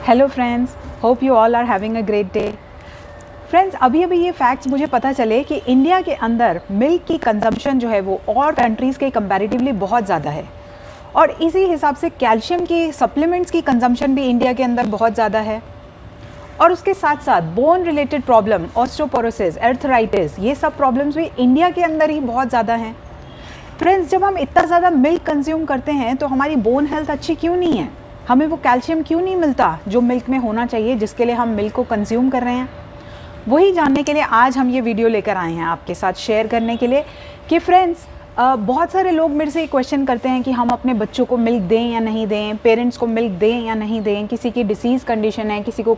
Hello friends, hope you all are having a great day. Friends, अभी ये facts मुझे पता चले कि इंडिया के अंदर मिल्क की कंजम्पशन जो है वो और कंट्रीज़ के कंपैरेटिवली बहुत ज़्यादा है और इसी हिसाब से कैल्शियम की सप्लीमेंट्स की कंजम्पशन भी इंडिया के अंदर बहुत ज़्यादा है। और उसके साथ साथ bone related problem, osteoporosis, arthritis, ये सब प्रॉब्लम्स भी इंडिया के अंदर ही बहुत ज़्यादा हैं। फ्रेंड्स, जब हम इतना ज़्यादा मिल्क कंज्यूम करते हैं तो हमारी बोन हेल्थ अच्छी क्यों नहीं है? हमें वो कैल्शियम क्यों नहीं मिलता जो मिल्क में होना चाहिए, जिसके लिए हम मिल्क को कंज्यूम कर रहे हैं? वही जानने के लिए आज हम ये वीडियो लेकर आए हैं आपके साथ शेयर करने के लिए कि फ्रेंड्स, बहुत सारे लोग मेरे से क्वेश्चन करते हैं कि हम अपने बच्चों को मिल्क दें या नहीं दें, पेरेंट्स को मिल्क दें या नहीं दें। किसी की डिसीज़ कंडीशन है, किसी को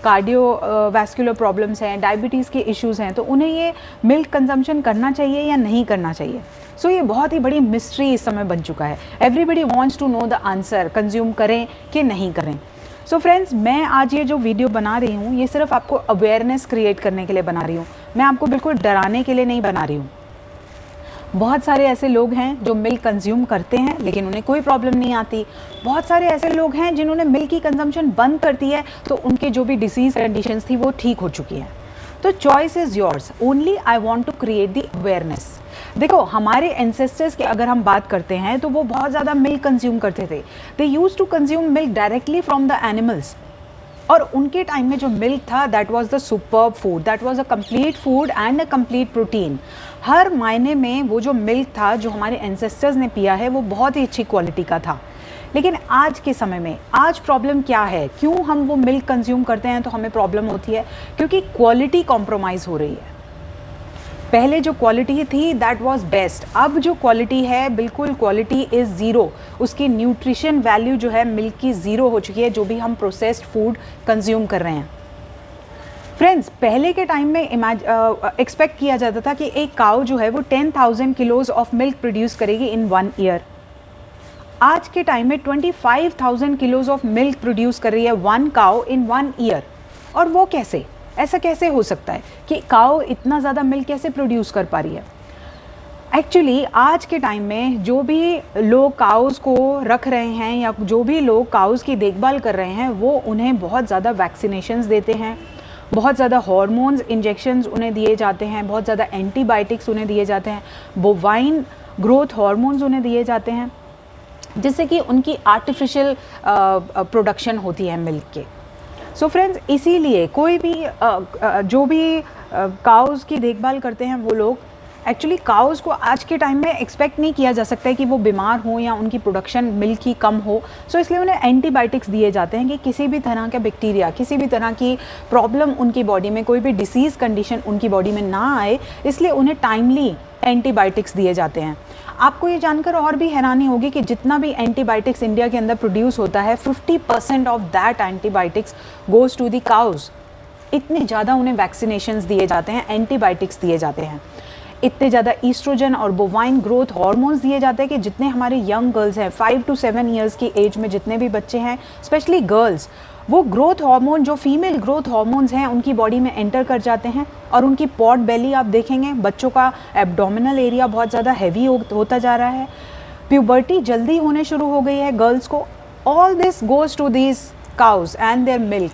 कार्डियोवैस्कुलर प्रॉब्लम्स हैं, डायबिटीज़ के इश्यूज़ हैं, तो उन्हें ये मिल्क कंजम्पशन करना चाहिए या नहीं करना चाहिए। सो ये बहुत ही बड़ी मिस्ट्री इस समय बन चुका है। Everybody wants to know the answer, consume करें कि नहीं करें। सो फ्रेंड्स, मैं आज ये जो वीडियो बना रही हूँ ये सिर्फ आपको अवेयरनेस क्रिएट करने के लिए बना रही हूँ। मैं आपको बिल्कुल डराने के लिए नहीं बना रही हूँ। बहुत सारे ऐसे लोग हैं जो मिल्क कंज्यूम करते हैं लेकिन उन्हें कोई प्रॉब्लम नहीं आती। बहुत सारे ऐसे लोग हैं जिन्होंने मिल्क की कंजम्पशन बंद कर दी है तो उनके जो भी डिसीज़ कंडीशंस थी वो ठीक हो चुकी हैं। तो choice is yours, only I want to create the awareness. देखो, हमारे एंसेस्टर्स की अगर हम बात करते हैं तो वो बहुत ज़्यादा मिल्क कंज्यूम करते थे। They use to consume milk directly from the animals और उनके टाइम में जो मिल्क था that was the superb food, that was a complete food and a complete protein. हर मायने में वो जो मिल्क था जो हमारे एंसेस्टर्स ने पिया है वो बहुत ही अच्छी क्वालिटी का था। लेकिन आज के समय में आज प्रॉब्लम क्या है? क्यों हम वो मिल्क कंज्यूम करते हैं तो हमें प्रॉब्लम होती है? क्योंकि क्वालिटी कॉम्प्रोमाइज़ हो रही है। पहले जो क्वालिटी थी दैट वाज बेस्ट, अब जो क्वालिटी है बिल्कुल क्वालिटी इज़ ज़ीरो। उसकी न्यूट्रिशन वैल्यू जो है मिल्क की ज़ीरो हो चुकी है जो भी हम प्रोसेस्ड फूड कंज्यूम कर रहे हैं। फ्रेंड्स, पहले के टाइम में एक्सपेक्ट किया जाता था कि एक काऊ जो है वो 10,000 किलोज ऑफ मिल्क प्रोड्यूस करेगी इन 1 ईयर। आज के टाइम में 25,000 किलोज ऑफ मिल्क प्रोड्यूस कर रही है 1 काऊ इन 1 ईयर। और वो कैसे? ऐसा कैसे हो सकता है कि काऊ इतना ज़्यादा मिल्क कैसे प्रोड्यूस कर पा रही है? एक्चुअली आज के टाइम में जो भी लोग काउज़ को रख रहे हैं या जो भी लोग काउज़ की देखभाल कर रहे हैं वो उन्हें बहुत ज़्यादा वैक्सीनेशंस देते हैं, बहुत ज़्यादा हार्मोन्स इंजेक्शंस उन्हें दिए जाते हैं, बहुत ज़्यादा एंटीबायोटिक्स उन्हें दिए जाते हैं, बोवाइन ग्रोथ हार्मोन्स उन्हें दिए जाते हैं, जिससे कि उनकी आर्टिफिशियल प्रोडक्शन होती है मिल्क के। सो फ्रेंड्स, इसीलिए कोई भी जो भी काउज़ की देखभाल करते हैं वो लोग एक्चुअली काउज़ को आज के टाइम में एक्सपेक्ट नहीं किया जा सकता है कि वो बीमार हो या उनकी प्रोडक्शन मिल्क की कम हो। सो इसलिए उन्हें एंटीबायोटिक्स दिए जाते हैं कि किसी भी तरह का बैक्टीरिया, किसी भी तरह की प्रॉब्लम उनकी बॉडी में, कोई भी डिसीज़ कंडीशन उनकी बॉडी में ना आए, इसलिए उन्हें टाइमली एंटीबायोटिक्स दिए जाते हैं। आपको ये जानकर और भी हैरानी होगी कि जितना भी एंटीबायोटिक्स इंडिया के अंदर प्रोड्यूस होता है 50% of that antibiotics goes to the cows. इतने ज़्यादा उन्हें वैक्सीनेशंस दिए जाते हैं, एंटीबायोटिक्स दिए जाते हैं, इतने ज़्यादा ईस्ट्रोजन और बोवाइन ग्रोथ हार्मोन्स दिए जाते हैं कि जितने हमारे यंग गर्ल्स हैं 5 to 7 ईयर्स की एज में जितने भी बच्चे हैं, स्पेशली गर्ल्स, वो ग्रोथ हार्मोन जो फीमेल ग्रोथ हार्मोन्स हैं उनकी बॉडी में एंटर कर जाते हैं और उनकी पॉट बेली आप देखेंगे, बच्चों का एब्डोमिनल एरिया बहुत ज़्यादा हैवी होता जा रहा है, प्यूबर्टी जल्दी होने शुरू हो गई है गर्ल्स को। All this goes to these cows and their milk.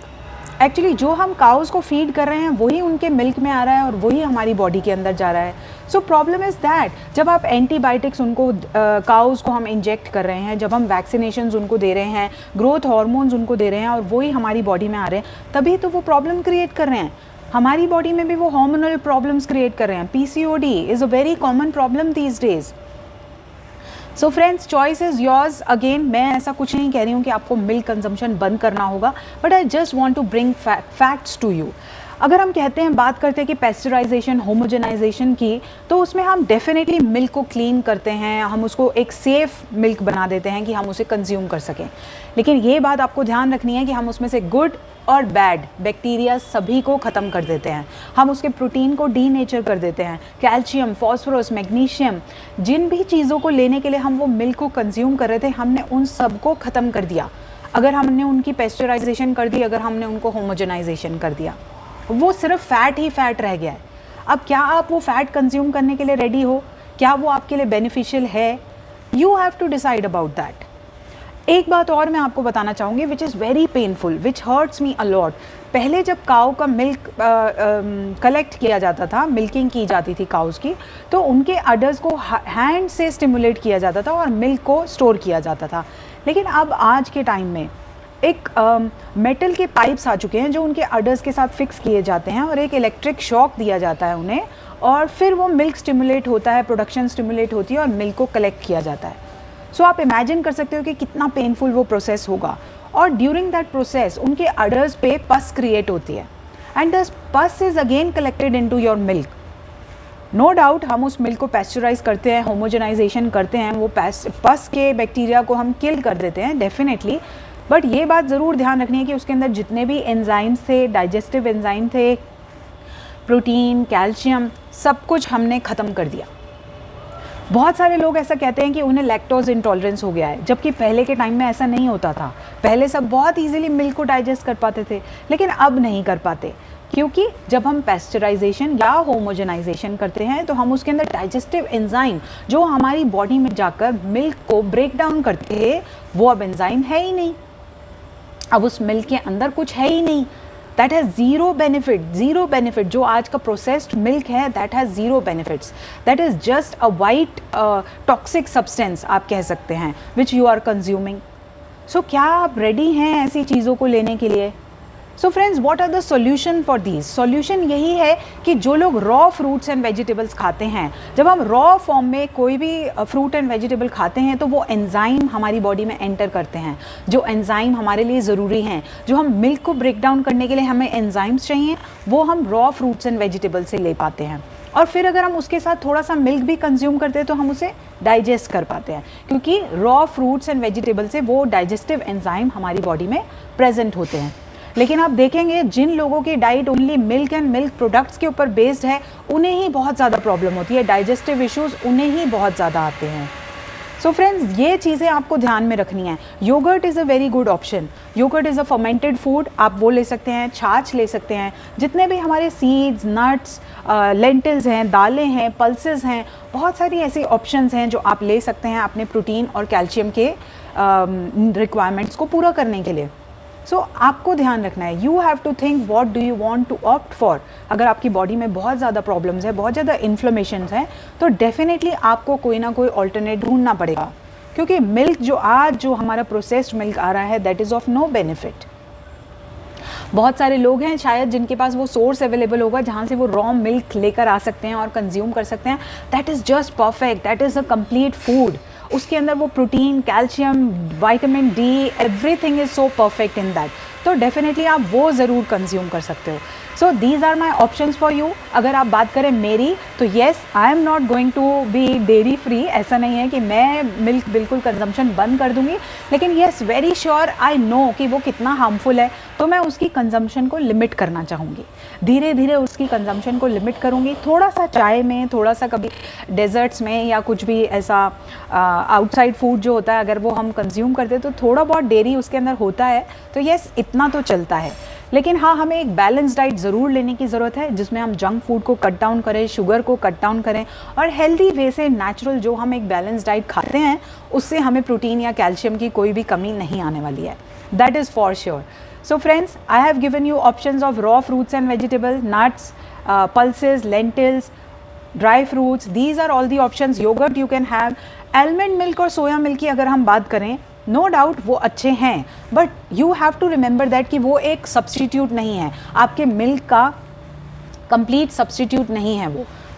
Actually जो हम काउज़ को फीड कर रहे हैं वही उनके मिल्क में आ रहा है और वही हमारी बॉडी के अंदर जा रहा है। सो प्रॉब्लम इज़ दैट जब आप एंटीबायोटिक्स उनको काउज़ को हम इंजेक्ट कर रहे हैं, जब हम वैक्सीनेशंस उनको दे रहे हैं, ग्रोथ हार्मोन्स उनको दे रहे हैं और वही हमारी बॉडी में आ रहे हैं, तभी तो वो प्रॉब्लम क्रिएट कर रहे हैं। हमारी बॉडी में भी वो हार्मोनल प्रॉब्लम्स क्रिएट कर रहे हैं। PCOD is a very common problem these days. So friends, choice is yours. Again, मैं ऐसा कुछ नहीं कह रही हूँ कि आपको मिल्क कंजम्पशन बंद करना होगा, but I just want to bring facts to you. अगर हम कहते हैं, बात करते हैं कि पेस्चराइजेशन, होमोजेनाइजेशन की, तो उसमें हम डेफिनेटली मिल्क को क्लीन करते हैं, हम उसको एक सेफ़ मिल्क बना देते हैं कि हम उसे कंज्यूम कर सकें। लेकिन ये बात आपको ध्यान रखनी है कि हम उसमें से गुड और बैड बैक्टीरिया सभी को ख़त्म कर देते हैं। हम उसके प्रोटीन को डीनेचर कर देते हैं। कैल्शियम, फॉस्फोरस, मैग्नीशियम, जिन भी चीज़ों को लेने के लिए हम वो मिल्क को कंज्यूम कर रहे थे, हमने उन सब को ख़त्म कर दिया। अगर हमने उनकी पेस्चराइजेशन कर दी, अगर हमने उनको होमोजेनाइजेशन कर दिया, वो सिर्फ फ़ैट ही फ़ैट रह गया है। अब क्या आप वो फ़ैट कंज्यूम करने के लिए रेडी हो? क्या वो आपके लिए बेनिफिशियल है? You have to decide about that. एक बात और मैं आपको बताना चाहूँगी which is very painful, which hurts me a lot. पहले जब काऊ का मिल्क कलेक्ट किया जाता था, मिल्किंग की जाती थी काउस की, तो उनके अडर्स को हैंड से स्टिमुलेट किया जाता था और मिल्क को स्टोर किया जाता था। लेकिन अब आज के टाइम में एक मेटल के पाइप्स आ चुके हैं जो उनके अडर्स के साथ फिक्स किए जाते हैं और एक इलेक्ट्रिक शॉक दिया जाता है उन्हें, और फिर वो मिल्क स्टिमुलेट होता है, प्रोडक्शन स्टिमुलेट होती है और मिल्क को कलेक्ट किया जाता है। सो आप इमेजिन कर सकते हो कि कितना पेनफुल वो प्रोसेस होगा। और ड्यूरिंग दैट प्रोसेस उनके अडर्स पे पस क्रिएट होती है and this pus is again collected into your milk. No doubt हम उस मिल्क को पैस्चराइज करते हैं, होमोजेनाइजेशन करते हैं, वो पस के बैक्टीरिया को हम किल कर देते हैं डेफिनेटली, बट ये बात ज़रूर ध्यान रखनी है कि उसके अंदर जितने भी एंजाइम्स थे, डाइजेस्टिव एंजाइम थे, प्रोटीन, कैल्शियम, सब कुछ हमने ख़त्म कर दिया। बहुत सारे लोग ऐसा कहते हैं कि उन्हें लैक्टोज इंटॉलरेंस हो गया है, जबकि पहले के टाइम में ऐसा नहीं होता था। पहले सब बहुत इजीली मिल्क को डाइजेस्ट कर पाते थे, लेकिन अब नहीं कर पाते, क्योंकि जब हम पैस्चराइजेशन या होमोजेनाइजेशन करते हैं तो हम उसके अंदर डाइजेस्टिव एंजाइम जो हमारी बॉडी में जाकर मिल्क को ब्रेक डाउन करते हैं, वो अब एंजाइम है ही नहीं। अब उस मिल्क के अंदर कुछ है ही नहीं, दैट हैज़ ज़ीरो बेनिफिट। जो आज का प्रोसेस्ड मिल्क है that has zero benefits, that is just a white toxic substance आप कह सकते हैं विच यू आर कंज्यूमिंग। सो क्या आप रेडी हैं ऐसी चीज़ों को लेने के लिए? So friends, what are the solution for these? Solution यही है कि जो लोग रॉ फ्रूट्स एंड वेजिटेबल्स खाते हैं, जब हम रॉ फॉर्म में कोई भी फ्रूट एंड वेजिटेबल खाते हैं तो वो एंजाइम हमारी बॉडी में एंटर करते हैं, जो एंजाइम हमारे लिए ज़रूरी हैं, जो हम मिल्क को ब्रेक डाउन करने के लिए हमें एंजाइम्स चाहिए, वो हम रॉ फ्रूट्स एंड वेजिटेबल से ले पाते हैं। और फिर अगर हम उसके साथ थोड़ा सा मिल्क भी कंज्यूम करते हैं तो हम उसे डाइजेस्ट कर पाते हैं, क्योंकि रॉ फ्रूट्स एंड वेजिटेबल से वो डाइजेस्टिव एंजाइम हमारी बॉडी में प्रेजेंट होते हैं। लेकिन आप देखेंगे जिन लोगों की diet only milk and milk products के ऊपर बेस्ड है, उन्हें ही बहुत ज़्यादा प्रॉब्लम होती है, डाइजेस्टिव इश्यूज उन्हें ही बहुत ज़्यादा आते हैं। सो फ्रेंड्स, ये चीज़ें आपको ध्यान में रखनी है। Yoghurt is a very good option. Yoghurt is a fermented food, आप वो ले सकते हैं, छाछ ले सकते हैं, जितने भी हमारे सीड्स, नट्स, लेंटिल्स हैं, दालें हैं, पल्सेस हैं, बहुत सारी ऐसी ऑप्शंस हैं जो आप ले सकते हैं अपने प्रोटीन और कैल्शियम के रिक्वायरमेंट्स को पूरा करने के लिए। सो आपको ध्यान रखना है, you have to think what do you want to opt for. अगर आपकी बॉडी में बहुत ज़्यादा प्रॉब्लम्स है, बहुत ज़्यादा इन्फ्लेमेशंस हैं, तो डेफिनेटली आपको कोई ना कोई ऑल्टरनेट ढूंढना पड़ेगा, क्योंकि मिल्क जो हमारा प्रोसेस्ड मिल्क आ रहा है that is of no benefit. बहुत सारे लोग हैं शायद जिनके पास वो सोर्स अवेलेबल होगा जहाँ से वो रॉ मिल्क लेकर आ सकते हैं और कंज्यूम कर सकते हैं, that is just perfect, that is a complete food. उसके अंदर वो protein, calcium, vitamin D, everything is so perfect in that, तो डेफिनेटली आप वो ज़रूर कंज्यूम कर सकते हो। So these are my options for you. अगर आप बात करें मेरी, तो yes, I am not going to be dairy free. ऐसा नहीं है कि मैं मिल्क बिल्कुल कंजम्पशन बंद कर दूंगी, लेकिन yes, very sure I know कि वो कितना हार्मफुल है, तो मैं उसकी कंजम्पशन को लिमिट करना चाहूँगी। धीरे धीरे उसकी कंजम्पशन को लिमिट करूँगी, थोड़ा सा चाय में, थोड़ा सा कभी डेजर्ट्स में, या कुछ भी ऐसा आउटसाइड फूड जो होता है अगर वो हम कंज्यूम करते हैं तो थोड़ा बहुत डेयरी उसके अंदर होता है, तो येस, इतना तो चलता है। लेकिन हाँ, हमें एक बैलेंस डाइट ज़रूर लेने की ज़रूरत है, जिसमें हम जंक फूड को कट डाउन करें, शुगर को कट डाउन करें, और हेल्दी वे से नेचुरल जो हम एक बैलेंस डाइट खाते हैं उससे हमें प्रोटीन या कैल्शियम की कोई भी कमी नहीं आने वाली है, that is for sure. So friends, I have given you options of raw fruits and vegetables, nuts, pulses, lentils, dry fruits. These are all the options. Yogurt you can have. Almond milk और soya milk की अगर हम बात करें, no doubt वो अच्छे हैं, but you have to remember that कि वो एक substitute नहीं है, आपके milk का complete substitute नहीं है,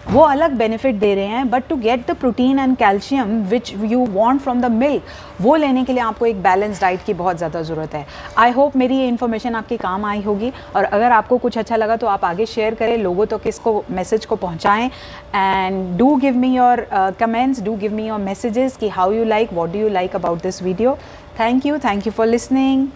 वो अलग बेनिफिट दे रहे हैं, but to get the protein and calcium which you want from the milk, वो लेने के लिए आपको एक बैलेंस डाइट की बहुत ज़्यादा ज़रूरत है। आई होप मेरी ये इन्फॉर्मेशन आपके काम आई होगी, और अगर आपको कुछ अच्छा लगा तो आप आगे शेयर करें, लोगों तक इसको मैसेज को पहुँचाएँ, and do give me your comments, do give me your messages कि how you like, what do you like about this video. Thank you for listening.